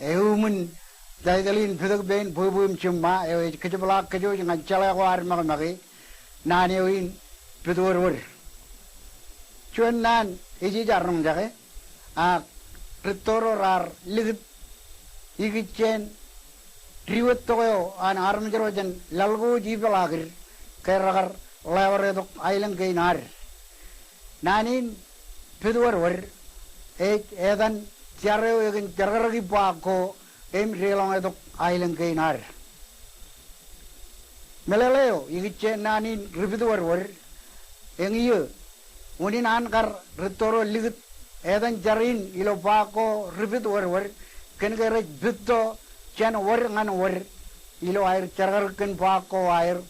Eumun Daidalin Pudabin Pubum Chumma, Kitabla Kaju and Chalawar Magamagi, Nanioin Pudur. Chuan Ijijarum Jare, a Ritoro are Lizip Igichen, Triwetoyo, and Armagerojan, Lalgo Jibalagir, Keragar, Laveredo Island Gainar. Nanin Pudur, Edan Jarro in Jarragi Paco. Relong Island Gainar Melaleo, Igiche Nanin, Rividur word, Eng you, Unin Ankar, Ritoro Ligit, Edan Jarin, Ilopaco, Rividur word, Kengaraj Bito, Chan War and War, Ilo Air Chararkan Paco Air,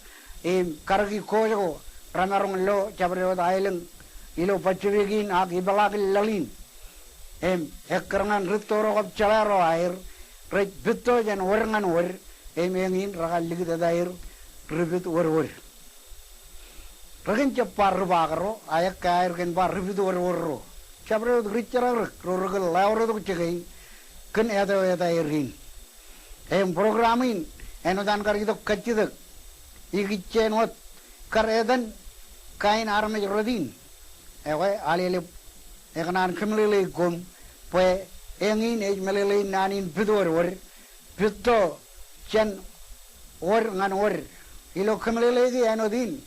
Karagi Kojo, Ramarong Lo, Chabro Island, Ilo Pachurigin, Akibalak Lalin, Ekran Ritoro of Chalaro Air. Right, Bito and Warran War, Amen, Ragal Dair, Rivit War. Ragan Chaparvagaro, Ayakair and Bar Rivit War. Chabro Richard, Rogal Lauro Chicken, can other at Irene. Programming, and Odankarido Kachida, Igichen what Karedan, Kain Army Rodin. Away, Ali Eganan Kimili Gum, Pue. Engin age Malay Nanin Pidur, Pito, Chen, or Nan or, Ilo Kamalegi Anodin,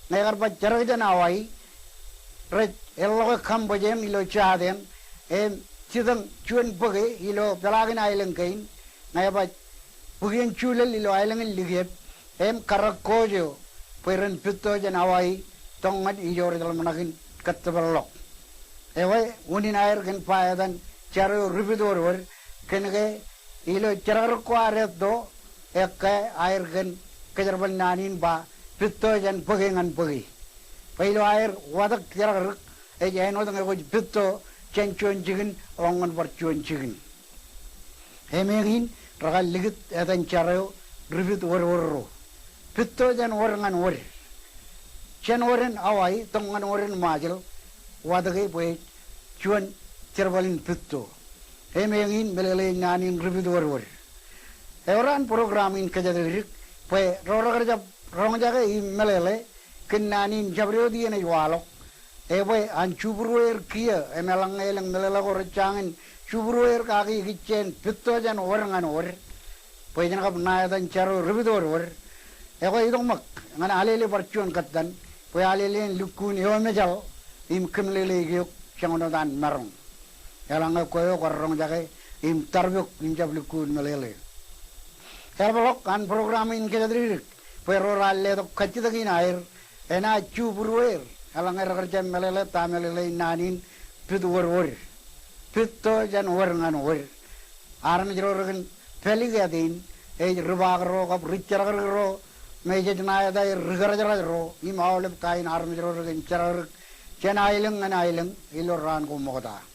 never but Jarajan Awai, Red Elo Cambojem, Ilo Chadem, Chidam Chun Buggy, Ilo Pelagan Island Gain, never Pugian Chula, Ilo Island and Ligate, Karakojo, Puran Pito and Awai, Tongan Ijor Manakin, Katabalo. Away, Unin Air can fire than. Charo Rividor, Kenage, Ilo Charquaredo, Eka, Irgan, Kajarban Nanin Ba, Pito and Pugging and Puggy. Pilo Air, what a Kirar, a know the which Pito, Chenchuan chicken, long and Virtuan chicken. Hemegin, Ragal Ligit, Edan Charo, Rividor, Pito and Warren and War. Chen Warren, Awai, Tongan Warren Majel, Wadagay Way, Chuan. Chervalin Pito. Emengin Melay Nanin Rividur. Everan program in Kajadirik, Pue Roraja Ronjaga in Melele, Kinanin Jabrodi and Iwalo, Ewe and Chubruer Kia, Emelang and Melela or Chang, Chubruer Kagi Kitchen, Pito and Warang and War, Poison of Naya and Charo Rividur, Ewe Domak, and Alele Barchuan Katan, Pue Alele Lukun Yomejal, Im Kimlele Changodan Marong. Elanga koyo korong jake im tarbuk im jablikun melele. Elbalok kan program in kedri pero ralle to kachidagin air ena chubruer elanga rakarjam melele tamelele nanin pidur pitto jan warngan war aran jorogan peligadin e rubagro kap richaragro mejejna da rigarajaro im awlep kain aran jorogan charar chen ailang an ailang iloran ko moda.